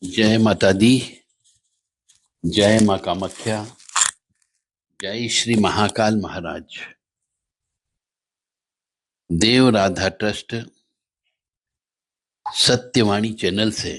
जय माता दी। जय माँ कामाख्या। जय श्री महाकाल महाराज। देव राधा ट्रस्ट सत्यवाणी चैनल से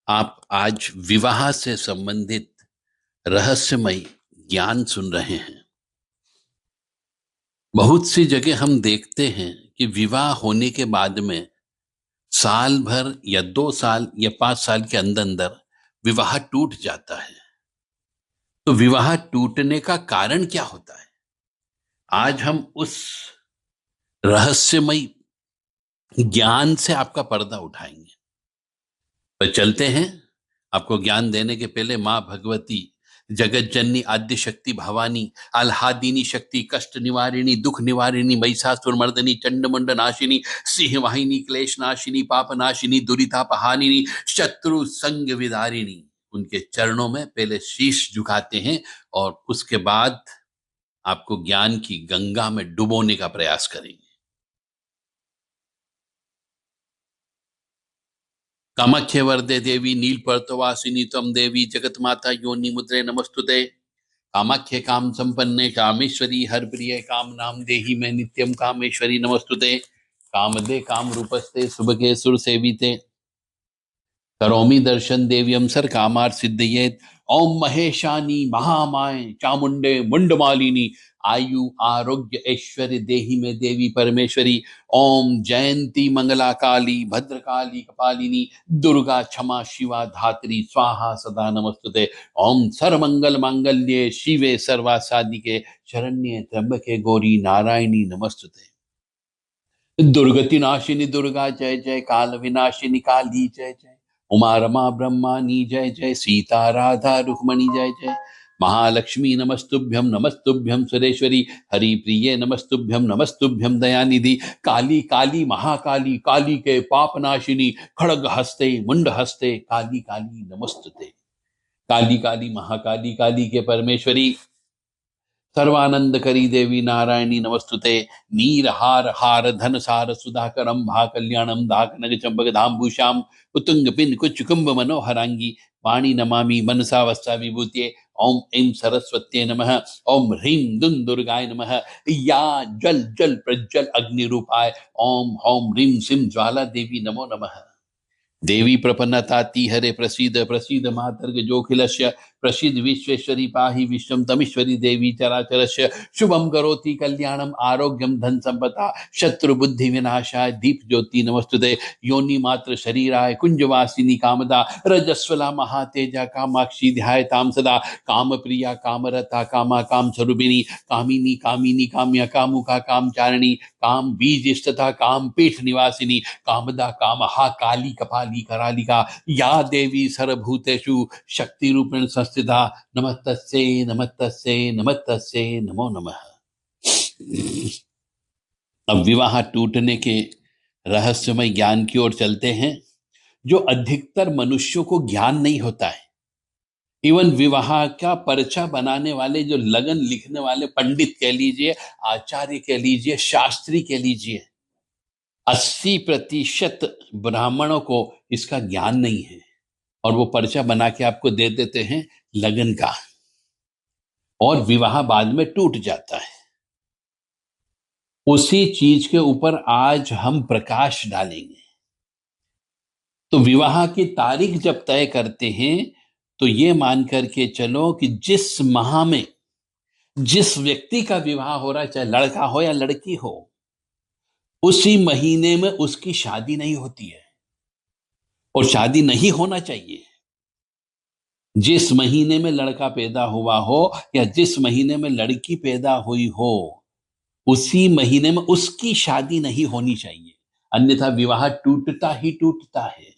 आप आज विवाह से संबंधित रहस्यमय ज्ञान सुन रहे हैं। बहुत सी जगह हम देखते हैं कि विवाह होने के बाद में साल भर या 2 साल या 5 साल के अंदर अंदर विवाह टूट जाता है। तो विवाह टूटने का कारण क्या होता है, आज हम उस रहस्यमय ज्ञान से आपका पर्दा उठाएंगे। तो चलते हैं। आपको ज्ञान देने के पहले मां भगवती, जगत जननी, आद्य शक्ति भवानी, आह्लादिनी शक्ति, कष्ट निवारिणी, दुख निवारिणी, महिषासुर मर्दनी, चंडमुंड नाशिनी, सिंह वाहिनी, क्लेश नाशिनी, पाप नाशिनी, दुरितापहारिणी, शत्रु संग विदारिणी, उनके चरणों में पहले शीश झुकाते हैं और उसके बाद आपको ज्ञान की गंगा में डुबोने का प्रयास करेंगे। कामाख्ये वरदे देवी नीलपर्तवासिनी त्वं देवी जगत माता योनि मुद्रे नमस्तुते। कामाख्ये काम संपन्ने कामेश्वरी हर प्रिय काम नाम देहि में नित्यम कामेश्वरी नमस्तुते। कामदे काम रूपस्ते सुभगे सुर सेविते करोमि दर्शन देव्यम सर कामार सिद्धयेत। ओम महेशानी महामाय चामुंडे मुंडमालिनी आयु आरोग्य ऐश्वर्य देहि में देवी परमेश्वरी। ओम जयंती मंगला काली भद्रकाली कपालिनी दुर्गा क्षमा शिवा धात्री स्वाहा सदा नमस्तुते। ओम सर्वमंगल मांगल्ये शिवे सर्वा साधिके शरण्ये त्र्यंबके गौरी नारायणी नमस्तुते। दुर्गति नाशिनी दुर्गा जय जय, काल विनाशिनी काली जय जय, उमा रमा ब्रह्मानी जय जय, सीता राधा रुक्मणी जय जय, महालक्ष्मी नमस्तुभ्यम सुरेश्वरी, हरि प्रिय नमस्तुभ्यम दयानिधि, काली काली महाकाली काली के पाप नाशिनी, खड़ग हस्ते मुंड हस्ते काली काली नमस्तुते। काली काली महाकाली काली के परमेश्वरी, सर्वानंद करी देवी नारायणी नमस्तुते। नीर हार हार धन सार सुधाकरम भा कल्याणम धाक नग चंपक धाम भूषाम उतुंग पिन कुच कुंभ मनोहरांगी वाणी नमामि मनसा वस्ता विभूते। ओम ऐं सरस्वत्ये नमः। ओम ह्रीं दुं दुर्गाय नमः। या जल जल प्रज्वल अग्नि रूपाय ओम होम ह्रीं सिं ज्वाला देवी नमो नमः। देवी प्रपन्नताति हरे प्रसीद प्रसीद मातर्ग जोखिलस्य प्रसीद विश्वेश्वरी पाहि विश्वम तमीश्वरी देवी चराचरस्य शुभम करोति कल्याणम आरोग्यम धन संपदा शत्रु बुद्धि विनाशाय दीप ज्योति नमस्तुते। योनि मात्र शरीराय कुंजवासिनी कामदा रजस्वला महातेजा कामाक्षी ध्यायताम सदा। काम प्रिया कामरता कामा काम स्वरूपिणी कामिनी कामिनी काम्या कामुका कामचारिणी काम बीज तथा काम पीठ निवासिनी कामदा कामहा काली कपाली करालिका या देवी सर्वभूतेषु शक्ति रूपेण संस्थिता नमस्तस्यै नमो नमः। अब विवाह टूटने के रहस्यमय ज्ञान की ओर चलते हैं, जो अधिकतर मनुष्यों को ज्ञान नहीं होता है। इवन विवाह का पर्चा बनाने वाले, जो लगन लिखने वाले पंडित कह लीजिए, आचार्य कह लीजिए, शास्त्री कह लीजिए, 80% ब्राह्मणों को इसका ज्ञान नहीं है और वो पर्चा बना के आपको दे देते हैं लगन का, और विवाह बाद में टूट जाता है। उसी चीज के ऊपर आज हम प्रकाश डालेंगे। तो विवाह की तारीख जब तय करते हैं तो ये मान करके चलो कि जिस माह में जिस व्यक्ति का विवाह हो रहा है, चाहे लड़का हो या लड़की हो, उसी महीने में उसकी शादी नहीं होती है और शादी नहीं होना चाहिए। जिस महीने में लड़का पैदा हुआ हो या जिस महीने में लड़की पैदा हुई हो, उसी महीने में उसकी शादी नहीं होनी चाहिए, अन्यथा विवाह टूटता ही टूटता है।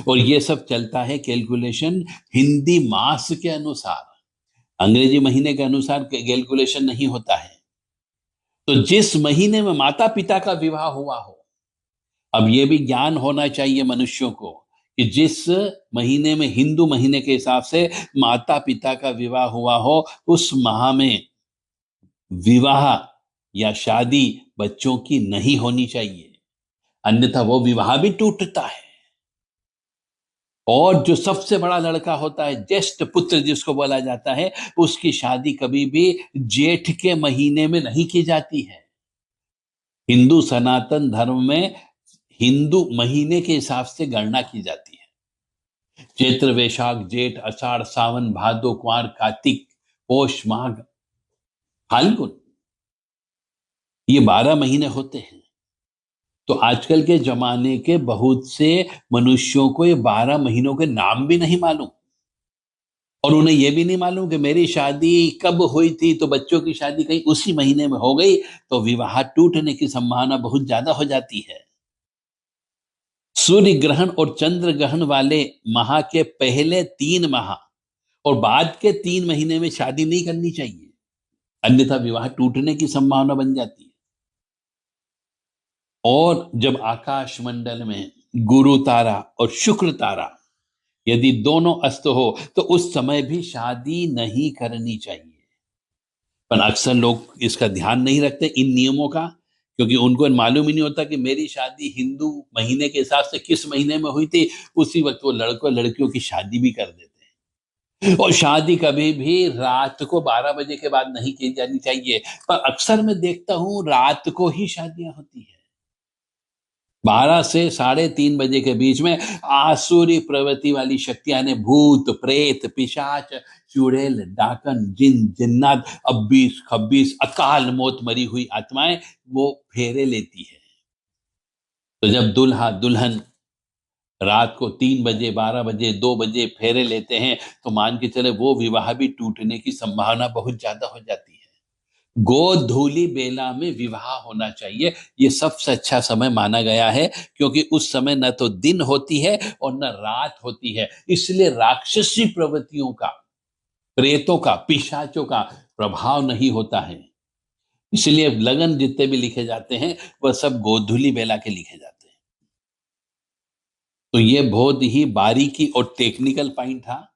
और ये सब चलता है कैलकुलेशन हिंदी मास के अनुसार, अंग्रेजी महीने के अनुसार कैलकुलेशन नहीं होता है। तो जिस महीने में माता पिता का विवाह हुआ हो, अब ये भी ज्ञान होना चाहिए मनुष्यों को कि जिस महीने में हिंदू महीने के हिसाब से माता पिता का विवाह हुआ हो, उस माह में विवाह या शादी बच्चों की नहीं होनी चाहिए, अन्यथा वो विवाह भी टूटता है। और जो सबसे बड़ा लड़का होता है, ज्येष्ठ पुत्र जिसको बोला जाता है, उसकी शादी कभी भी जेठ के महीने में नहीं की जाती है। हिंदू सनातन धर्म में हिंदू महीने के हिसाब से गणना की जाती है। चैत्र, वैशाख, जेठ, आषाढ़, सावन, भादो, कुंवर, कार्तिक, पौष, माघ, फाल्गुन, ये 12 महीने होते हैं। तो आजकल के जमाने के बहुत से मनुष्यों को ये 12 महीनों के नाम भी नहीं मालूम, और उन्हें यह भी नहीं मालूम कि मेरी शादी कब हुई थी। तो बच्चों की शादी कहीं उसी महीने में हो गई तो विवाह टूटने की संभावना बहुत ज्यादा हो जाती है। सूर्य ग्रहण और चंद्र ग्रहण वाले माह के पहले 3 माह और बाद के 3 महीने में शादी नहीं करनी चाहिए, अन्यथा विवाह टूटने की संभावना बन जाती है। और जब आकाश मंडल में गुरु तारा और शुक्र तारा यदि दोनों अस्त हो तो उस समय भी शादी नहीं करनी चाहिए। पर अक्सर लोग इसका ध्यान नहीं रखते इन नियमों का, क्योंकि उनको मालूम ही नहीं होता कि मेरी शादी हिंदू महीने के हिसाब से किस महीने में हुई थी। उसी वक्त वो लड़कों लड़कियों की शादी भी कर देते हैं। और शादी कभी भी रात को 12 बजे के बाद नहीं की जानी चाहिए, पर अक्सर मैं देखता हूं रात को ही शादियां होती है। 12 से 3:30 बजे के बीच में आसुरी प्रवृत्ति वाली शक्तियां ने, भूत प्रेत पिशाच चुड़ैल डाकन जिन जिन्नात 28 अकाल मौत मरी हुई आत्माएं वो फेरे लेती है। तो जब दूल्हा दुल्हन रात को 3 बजे 12 बजे 2 बजे फेरे लेते हैं तो मान के चले वो विवाह भी टूटने की संभावना बहुत ज्यादा हो जाती है। गोधूली बेला में विवाह होना चाहिए, ये सबसे अच्छा समय माना गया है, क्योंकि उस समय न तो दिन होती है और न रात होती है। इसलिए राक्षसी प्रवृत्तियों का, प्रेतों का, पिशाचों का प्रभाव नहीं होता है। इसलिए लगन जितने भी लिखे जाते हैं वह सब गोधूली बेला के लिखे जाते हैं। तो ये बहुत ही बारीकी और टेक्निकल पॉइंट था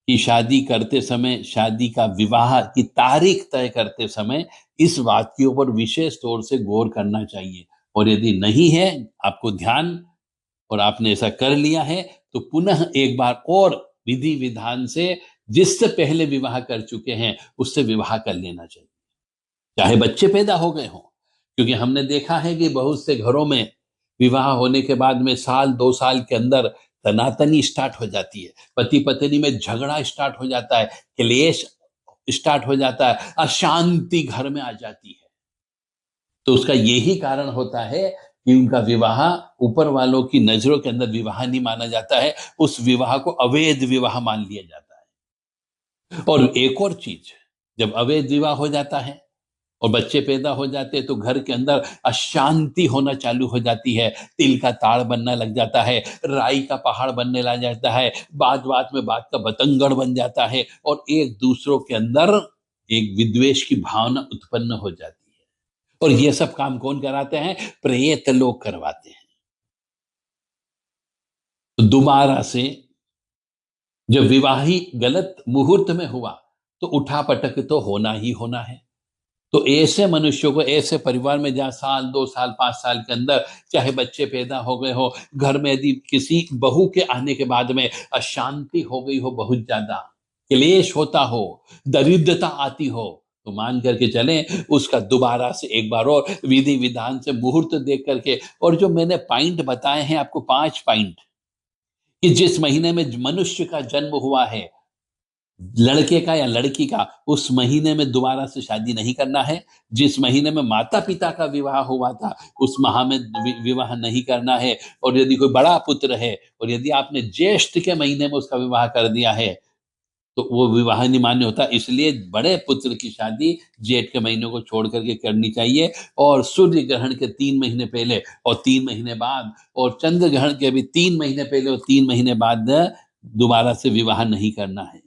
कि शादी करते समय, शादी का विवाह की तारीख तय करते समय इस बात के ऊपर विशेष तौर से गौर करना चाहिए। और यदि नहीं है आपको ध्यान और आपने ऐसा कर लिया है तो पुनः एक बार और विधि विधान से जिससे पहले विवाह कर चुके हैं उससे विवाह कर लेना चाहिए, चाहे बच्चे पैदा हो गए हों। क्योंकि हमने देखा है कि बहुत से घरों में विवाह होने के बाद में 1-2 साल के अंदर तनातनी स्टार्ट हो जाती है, पति पत्नी में झगड़ा स्टार्ट हो जाता है, क्लेश स्टार्ट हो जाता है, अशांति घर में आ जाती है। तो उसका यही कारण होता है कि उनका विवाह ऊपर वालों की नजरों के अंदर विवाह नहीं माना जाता है, उस विवाह को अवैध विवाह मान लिया जाता है। और एक और चीज, जब अवैध विवाह हो जाता है और बच्चे पैदा हो जाते हैं तो घर के अंदर अशांति होना चालू हो जाती है, तिल का ताड़ बनना लग जाता है, राई का पहाड़ बनने लग जाता है, बात बात में बात का बतंगड़ बन जाता है और एक दूसरों के अंदर एक विद्वेष की भावना उत्पन्न हो जाती है। और ये सब काम कौन कराते हैं? प्रेत लोग करवाते हैं। तो दोबारा से जब विवाह ही गलत मुहूर्त में हुआ तो उठा पटक तो होना ही होना है। तो ऐसे मनुष्यों को, ऐसे परिवार में जहां 1-2 साल 5 साल के अंदर चाहे बच्चे पैदा हो गए हो, घर में यदि किसी बहू के आने के बाद में अशांति हो गई हो, बहुत ज्यादा क्लेश होता हो, दरिद्रता आती हो, तो मान करके चलें उसका दोबारा से एक बार और विधि विधान से मुहूर्त देख करके। और जो मैंने पॉइंट बताए हैं आपको, 5 पॉइंट, कि जिस महीने में मनुष्य का जन्म हुआ है, लड़के का या लड़की का, उस महीने में दोबारा से शादी नहीं करना है। जिस महीने में माता पिता का विवाह हुआ था उस माह में विवाह नहीं करना है। और यदि कोई बड़ा पुत्र है और यदि आपने ज्येष्ठ के महीने में उसका विवाह कर दिया है तो वो विवाह नहीं मान्य होता। इसलिए बड़े पुत्र की शादी जेठ के महीने को छोड़ करके करनी चाहिए, और सूर्य ग्रहण के 3 महीने पहले और 3 महीने बाद, और चंद्र ग्रहण के भी 3 महीने पहले और 3 महीने बाद दोबारा से विवाह नहीं करना है।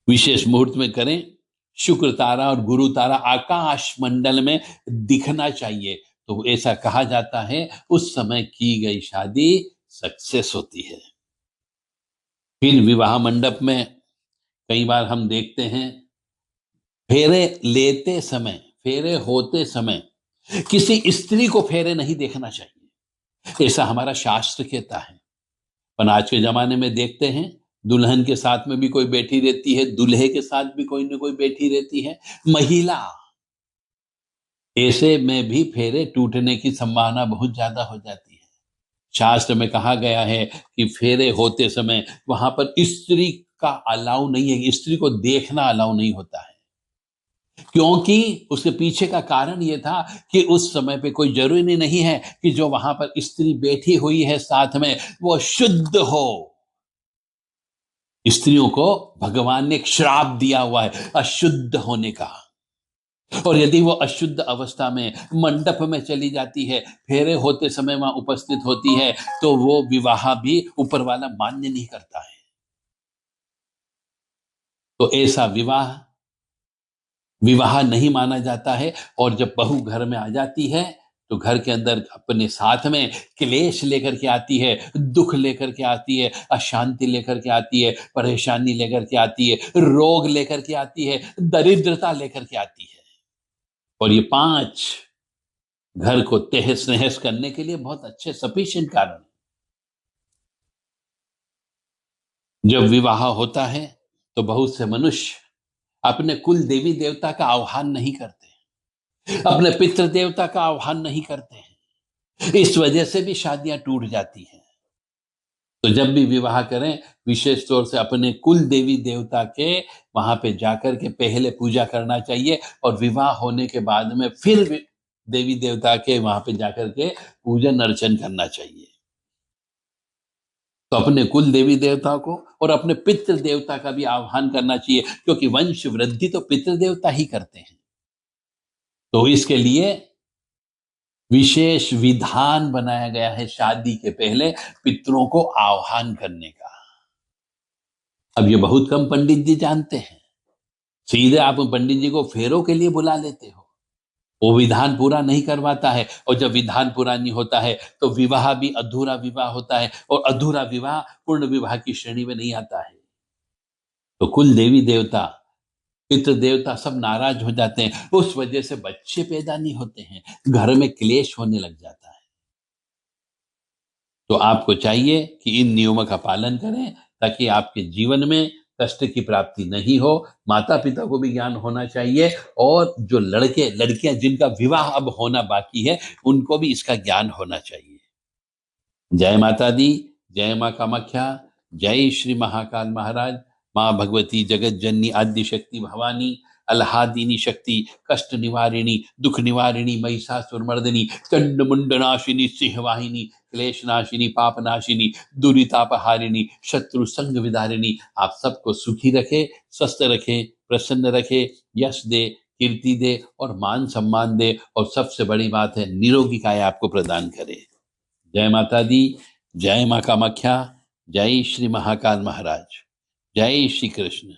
विशेष मुहूर्त में करें। शुक्र तारा और गुरु तारा आकाश मंडल में दिखना चाहिए, तो ऐसा कहा जाता है उस समय की गई शादी सक्सेस होती है। फिर विवाह मंडप में कई बार हम देखते हैं फेरे लेते समय, फेरे होते समय किसी स्त्री को फेरे नहीं देखना चाहिए, ऐसा हमारा शास्त्र कहता है। पर आज के जमाने में देखते हैं दुल्हन के साथ में भी कोई बैठी रहती है, दूल्हे के साथ भी कोई ना कोई बैठी रहती है महिला। ऐसे में भी फेरे टूटने की संभावना बहुत ज्यादा हो जाती है। शास्त्र में कहा गया है कि फेरे होते समय वहां पर स्त्री का अलाउ नहीं है, स्त्री को देखना अलाउ नहीं होता है, क्योंकि उसके पीछे का कारण यह था कि उस समय पे कोई जरूरी नहीं है कि जो वहां पर स्त्री बैठी हुई है साथ में वो शुद्ध हो। स्त्रियों को भगवान ने एक श्राप दिया हुआ है अशुद्ध होने का, और यदि वो अशुद्ध अवस्था में मंडप में चली जाती है, फेरे होते समय वहां उपस्थित होती है, तो वो विवाह भी ऊपर वाला मान्य नहीं करता है। तो ऐसा विवाह नहीं माना जाता है। और जब बहू घर में आ जाती है तो घर के अंदर अपने साथ में क्लेश लेकर के आती है, दुख लेकर के आती है, अशांति लेकर के आती है, परेशानी लेकर के आती है, रोग लेकर के आती है, दरिद्रता लेकर के आती है। और ये 5 घर को तहस नहस करने के लिए बहुत अच्छे सफिशिएंट कारण। जब विवाह होता है तो बहुत से मनुष्य अपने कुल देवी देवता का आह्वान नहीं करते, अपने पितृ देवता का आह्वान नहीं करते हैं। इस वजह से भी शादियां टूट जाती हैं। तो जब भी विवाह करें विशेष तौर से अपने कुल देवी देवता के वहां पे जाकर के पहले पूजा करना चाहिए, और विवाह होने के बाद में फिर देवी देवता के वहां पे जाकर के पूजन अर्चन करना चाहिए। तो अपने कुल देवी देवता को और अपने पितृ देवता का भी आह्वान करना चाहिए, क्योंकि वंश वृद्धि तो पितृ देवता ही करते हैं। तो इसके लिए विशेष विधान बनाया गया है शादी के पहले पितरों को आह्वान करने का। अब ये बहुत कम पंडित जी जानते हैं। सीधे आप पंडित जी को फेरों के लिए बुला लेते हो, वो विधान पूरा नहीं करवाता है, और जब विधान पूरा नहीं होता है तो विवाह भी अधूरा विवाह होता है, और अधूरा विवाह पूर्ण विवाह की श्रेणी में नहीं आता है। तो कुल देवी देवता पितृ देवता सब नाराज हो जाते हैं, उस वजह से बच्चे पैदा नहीं होते हैं, घर में क्लेश होने लग जाता है। तो आपको चाहिए कि इन नियमों का पालन करें ताकि आपके जीवन में कष्ट की प्राप्ति नहीं हो। माता पिता को भी ज्ञान होना चाहिए, और जो लड़के लड़कियां जिनका विवाह अब होना बाकी है उनको भी इसका ज्ञान होना चाहिए। जय माता दी, जय माँ कामाख्या, जय श्री महाकाल महाराज। माँ भगवती जगत जननी आद्य शक्ति भवानी, अल्हादिनी शक्ति, कष्ट निवारिणी, दुख निवारिणी, महिषासुर मर्दिनी, चंड मुंड नाशिनी, सिंहवाहिनी, क्लेश नाशिनी, पाप नाशिनी, दुरितापहारिणी, शत्रु संग विदारिणी आप सबको सुखी रखे, स्वस्थ रखे, प्रसन्न रखे, यश दे, कीर्ति दे और मान सम्मान दे, और सबसे बड़ी बात है निरोगी काया आपको प्रदान करे। जय माता दी, जय माँ कामाख्या, जय श्री महाकाल महाराज, जय श्री कृष्ण।